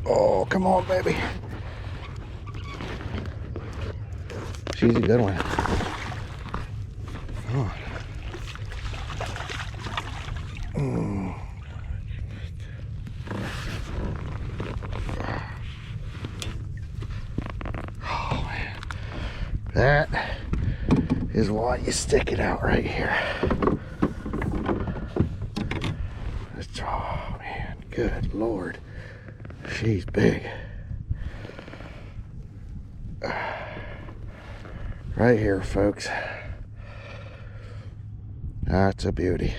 Oh, come on, baby. She's a good one. Come on. Oh, man. That is why you stick it out right here. Oh, man. Good Lord. She's big. Right here, folks. That's a beauty.